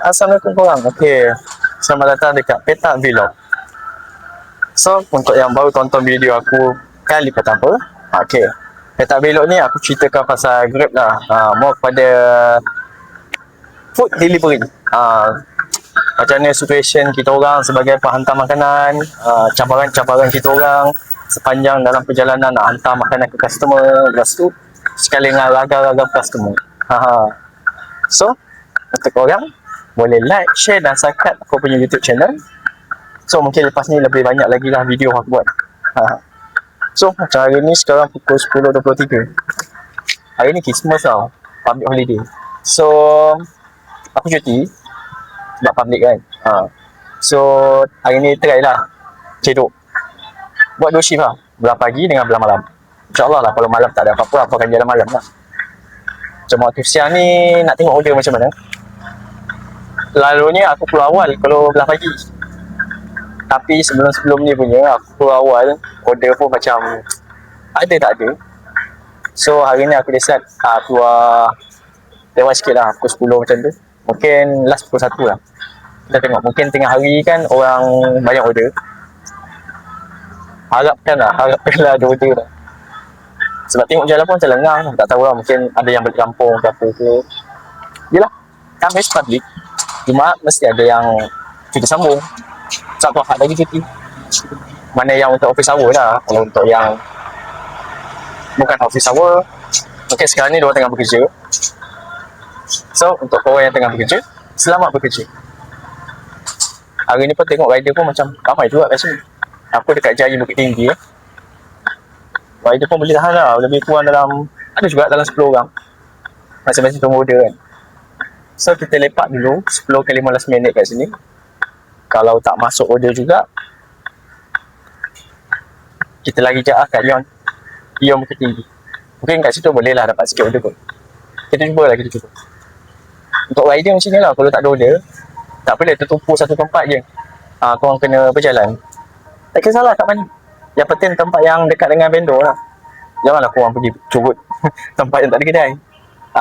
Assalamualaikum korang. Okey. Selamat datang dekat Petak Vlog. So, untuk yang baru tonton video aku kali pertama, okey. Petak Vlog ni aku ceritakan pasal Grab lah. More kepada food delivery. Macam mana situation kita orang sebagai penghantar makanan, cabaran-cabaran kita orang sepanjang dalam perjalanan nak hantar makanan ke customer. Lepas tu, sekali dengan ragam-ragam customer. So, untuk korang boleh like, share dan subscribe aku punya YouTube channel. So mungkin lepas ni lebih banyak lagi lah video aku buat. So macam hari ni sekarang pukul 10.23. Hari ni Christmas tau, public holiday. So aku cuti sebab public kan. So hari ni try lah cedok buat 2 shift lah, belah pagi dengan belah malam. InsyaAllah lah kalau malam tak ada apa-apa, aku akan jalan malam lah. Cuma waktu siang ni nak tengok order macam mana. Lalunya aku keluar awal kalau belah pagi. Tapi sebelum-sebelum ni punya aku keluar awal, order pun macam ada tak ada. So hari ni aku decide keluar lewat sikit lah, pukul 10 macam tu. Mungkin last pukul 1 lah. Kita tengok, mungkin tengah hari kan orang banyak order. Harapkan lah ada order lah. Sebab tengok jalan pun macam lengang, tak tahu lah, mungkin ada yang balik kampung ke apa ke. Yelah, Khamis public, Jumaat mesti ada yang cuti sambung. So aku harap lagi cuti. Mana yang untuk office hour lah. Kalau untuk yang bukan office hour, mungkin sekarang ni diorang tengah bekerja. So untuk korang yang tengah bekerja, selamat bekerja. Hari ni pun tengok rider pun macam ramai juga kat sini. Aku dekat Jaya Bukit Tinggi rider pun boleh tahan lah, lebih kurang dalam, ada juga dalam 10 orang. Masing-masing tunggu order kan. So kita lepak dulu 10 ke 15 minit kat sini. Kalau tak masuk order juga, kita lagi je kat Ion Bukit Tinggi. Mungkin kat situ boleh lah dapat sikit order kot. Kita cuba lah, kita cuba. Untuk rider macam ni lah, kalau tak ada order, tak boleh tertumpu satu tempat je. Korang kena berjalan. Tak kisahlah kat mana. Yang penting tempat yang dekat dengan vendor lah. Janganlah korang pergi curut tempat yang tak ada kedai.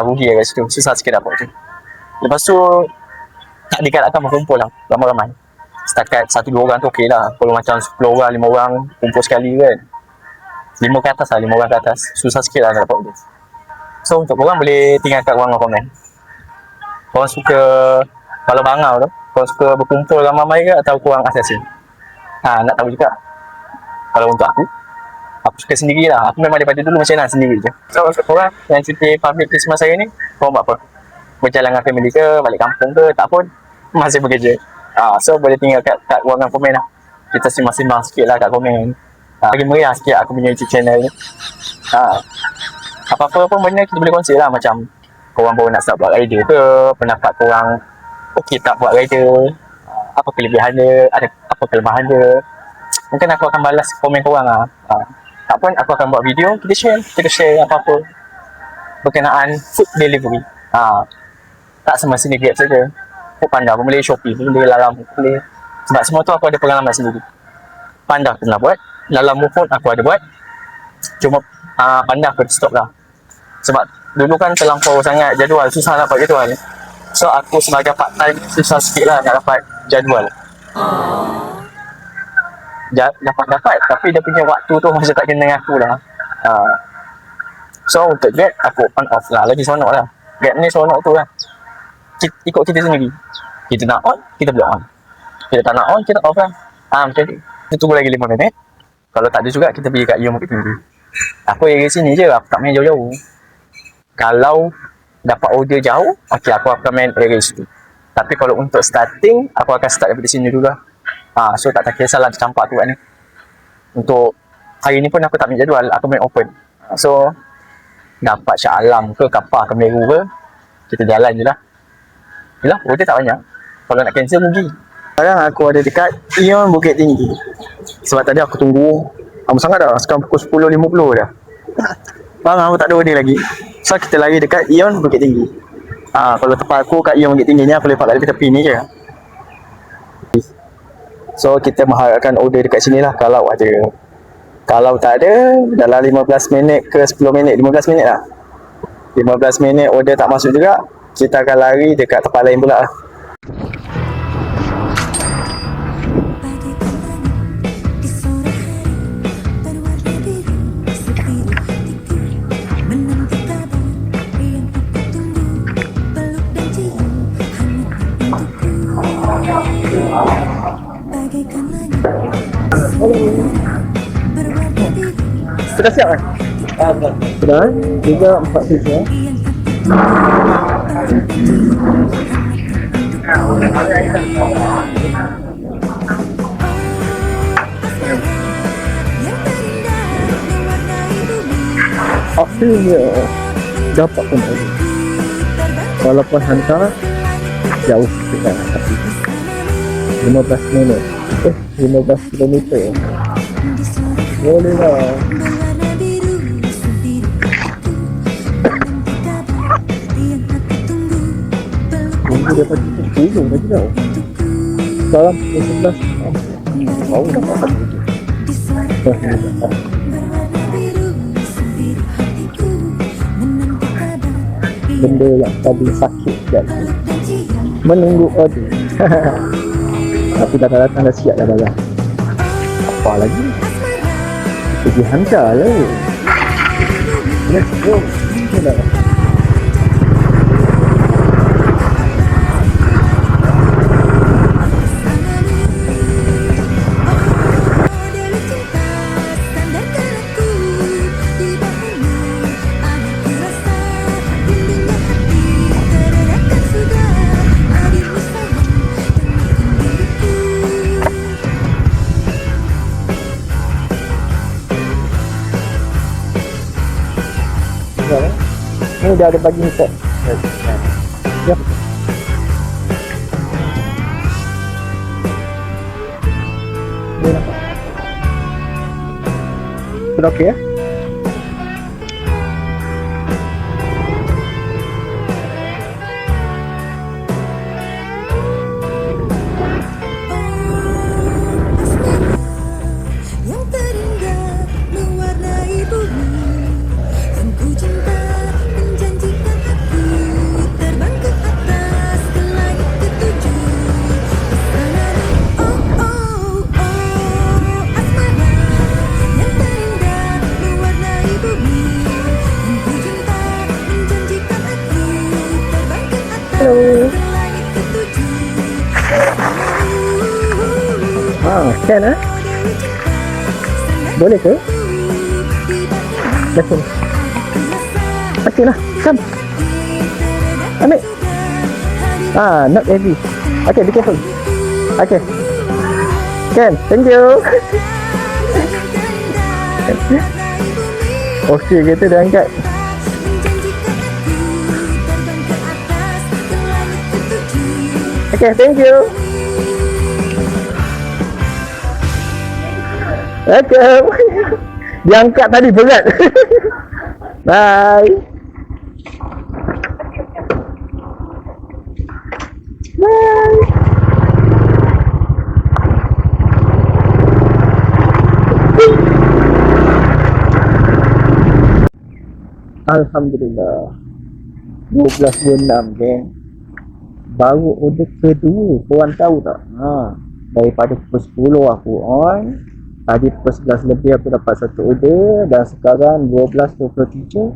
Rugi lah kat situ, susah sikit dapat tu. Lepas tu tak digalakkan berkumpul lah ramai-ramai. Setakat 1-2 orang tu okey lah. Kalau macam 10 orang, 5 orang kumpul sekali kan, 5 ke atas lah, 5 orang ke atas, susah sikit lah nak dapat order. So untuk korang boleh tinggalkan ruang komen. Korang suka, kalau bangau tu, korang suka berkumpul ramai-ramai ke atau korang asasi? Nak tahu juga. Kalau untuk aku suka sendiri lah. Aku memang daripada dulu macam mana, sendiri je. So untuk korang yang cuti public Christmas hari ni, korang buat apa? Berjalan dengan family ke, balik kampung ke, tak pun masih bekerja. So boleh tinggal kat ruangan komen lah. Kita simbang-simbang sikit lah kat komen. Lagi meriah sikit aku punya YouTube channel ni. Apa-apa pun benda kita boleh kongsi lah. Macam korang baru nak start buat rider ke, pendapat korang okey tak buat rider, apa kelebihan dia, ada apa kelemahan dia. Mungkin aku akan balas komen korang lah. Tak pun aku akan buat video, kita share apa-apa berkenaan food delivery. Tak semestinya Grab saja. Food Panda pun boleh, Shopee pun boleh, Lalamove pun boleh. Sebab semua tu aku ada pengalaman sendiri. Panda aku pernah buat, Lalamove pun aku ada buat. Cuma Panda aku stop lah. Sebab dulu kan terlampau sangat jadual, susah dapat jadual. So aku sebagai part time susah sikit lah nak dapat jadual. Dapat tapi dia punya waktu tu macam tak kena dengan aku lah. So untuk Grab aku on off lah, lagi seronok lah. Grab ni seronok tu lah, ikut kita sendiri. Kita nak on, kita boleh on. Kita tak nak on, kita off lah. Macam tu. Kita tunggu lagi 5 minit. Kalau tak ada juga, kita pergi kat Ion Bukit Tinggi. Aku area sini je, aku tak main jauh-jauh. Kalau dapat order jauh, okey aku akan main area situ. Tapi kalau untuk starting, aku akan start daripada sini dulu lah. So tak kisahlah campak tu kat ni. Untuk hari ni pun aku tak main jadual, aku main open. So dapat Shah Alam ke, Kapar ke, Meru ke, kita jalan je lah. Yelah, order tak banyak. Kalau nak cancel rugi. Sekarang aku ada dekat Ion Bukit Tinggi. Sebab tadi aku tunggu lama sangat dah, sekarang pukul 10.50 dah. Aku tak ada order lagi. So kita lari dekat Ion Bukit Tinggi. Kalau tempat aku kat Ion Bukit Tinggi ni, aku lepak kat tepi ni je. So kita mengharapkan order dekat sini lah kalau ada. Kalau tak ada, dalam 15 minit ke 10 minit, 15 minit lah. 15 minit order tak masuk juga, kita akan lari dekat tempat lain pula lah. Sudah siap kan? Sudah. 3, 4 sisi. Akhirnya dapat kembali. Walaupun hantar jauh dekat, tapi 15 minit. 15 kilometer. Boleh lah. Minggu dapat 10 lagi tau. Sekarang 11. Baru dapat 1. Benda yang tadi sakit dan menunggu order. Tapi datang-datang dah siap dah barang. Apa lagi? Pergi hantar lah. Let's go. Dah. Ini dah ada bagi set. Ya. Sudah okey ya? Scan lah. Boleh ke? Dah sini. Okey lah, come. Ambil. Not heavy. Okay, be careful. Okay. Scan, thank you. Okey, kita dah angkat. Okay, thank you. Okay. Dia angkat tadi berat. Bye. Bye. Alhamdulillah. 12.26 geng. Baru order kedua. Korang tahu tak? Daripada pukul 10 aku on. Tadi pukul 11 lebih aku dapat satu order. Dan sekarang 12.27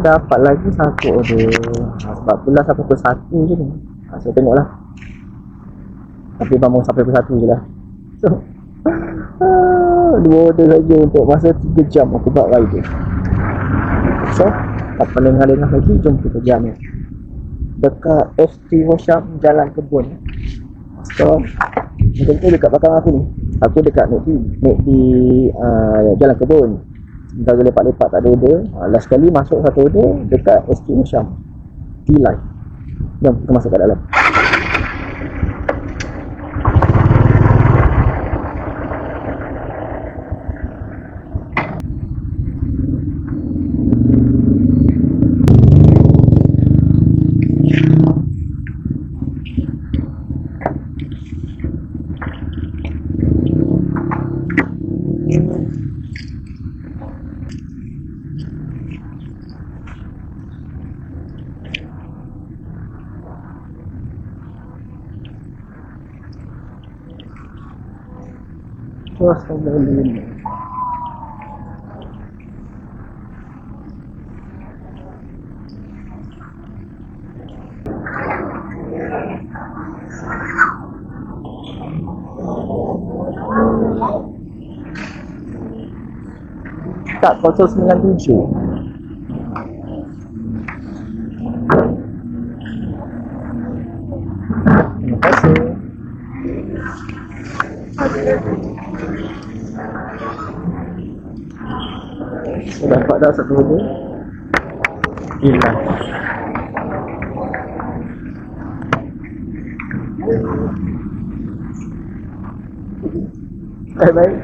dapat lagi satu order. Sebab pula sampai pukul 1 je ni. Saya tengok lah. Tapi bangun sampai pukul 1 je lah. So 2 order saja untuk masa 3 jam aku buat rider. So tak boleh lengah lagi. Jom kita jalan dekat ST Workshop Jalan Kebun. So macam tu dekat belakang aku ni. Aku dekat McD Jalan Kebun. Sementara lepak-lepak tak ada order. Last kali masuk satu order dekat ST Workshop T-Line. Jom kita masuk kat dalam. Terus kembali. Tak, 097. Terima kasih. Sudah dapat dah satu dua. Gila. Baik.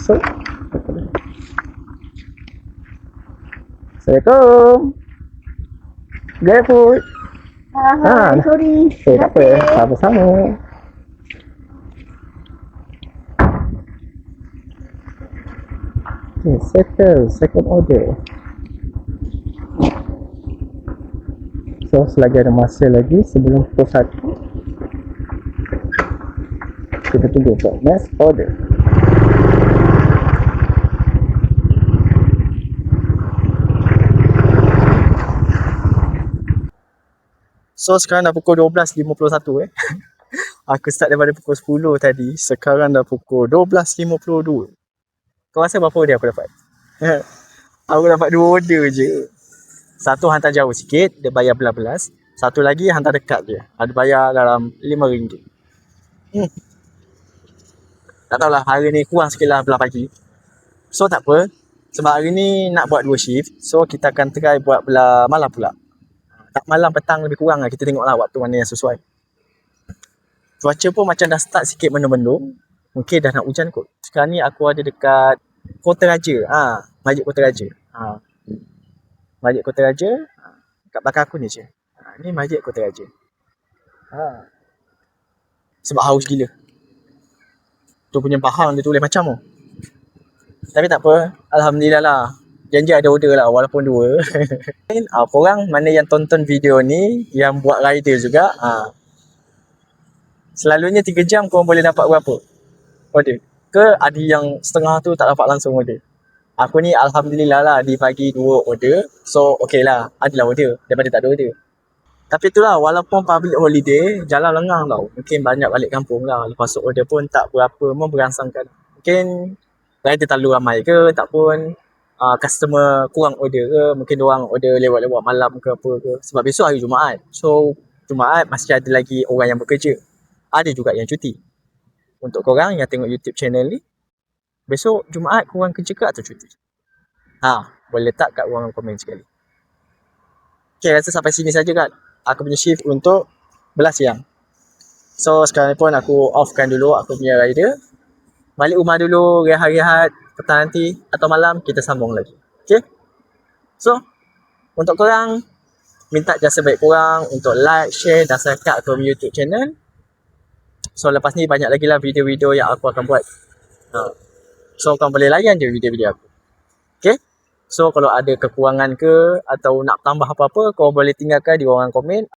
So, Assalamualaikum. GrabFood. Sorry. Tak apa. Sama-sama. Okay, settle. Second order. So, selagi ada masa lagi sebelum pukul 1, kita tunggu untuk next order. So sekarang dah pukul 12.51 Aku start daripada pukul 10 tadi. Sekarang dah pukul 12.52. Kau rasa berapa order aku dapat? Aku dapat 2 order je. Satu hantar jauh sikit, dia bayar belas-belas. Satu lagi hantar dekat je, ada bayar dalam RM5. Tak tahulah, hari ni kurang sikit lah belah pagi. So tak apa, sebab hari ni nak buat 2 shift. So kita akan try buat belah malam pula. Tak malam petang lebih kurang lah. Kita tengoklah waktu mana yang sesuai. Cuaca pun macam dah start sikit mendung-mendung. Mungkin dah nak hujan kot. Sekarang ni aku ada dekat Kota Raja. Masjid Kota Raja. Masjid Kota Raja. Kat belakang aku ni je. Ni Masjid Kota Raja. Sebab haus gila. Tu punya bahang dia tulis macam tu. Tapi tak apa. Alhamdulillah lah. Janji ada order lah walaupun 2. Korang mana yang tonton video ni, yang buat rider juga, selalunya 3 jam korang boleh dapat berapa order? Ke ada yang setengah tu tak dapat langsung order? Aku ni Alhamdulillah lah dibagi 2 order. So okey lah, adalah order daripada tak ada order. Tapi itulah, walaupun public holiday, jalan lengang tau. Mungkin banyak balik kampung lah. Lepas tu order pun tak berapa memberangsangkan. Mungkin rider terlalu ramai ke, tak pun customer kurang order ke, mungkin diorang order lewat-lewat malam ke apa ke. Sebab besok hari Jumaat. So Jumaat masih ada lagi orang yang bekerja. Ada juga yang cuti. Untuk korang yang tengok YouTube channel ni, besok Jumaat korang kerja ke atau cuti? Boleh letak kat ruangan komen sekali. Okay, rasa sampai sini saja kan aku punya shift untuk belas siang. So sekarang pun aku offkan dulu aku punya rider. Balik rumah dulu, rehat-rehat. Petang nanti atau malam kita sambung lagi. Okay? So, untuk korang, minta jasa baik korang untuk like, share dan subscribe ke YouTube channel. So, lepas ni banyak lagi lah video-video yang aku akan buat. So, korang boleh layan je video-video aku. Okay? So, kalau ada kekurangan ke atau nak tambah apa-apa, korang boleh tinggalkan di ruangan komen.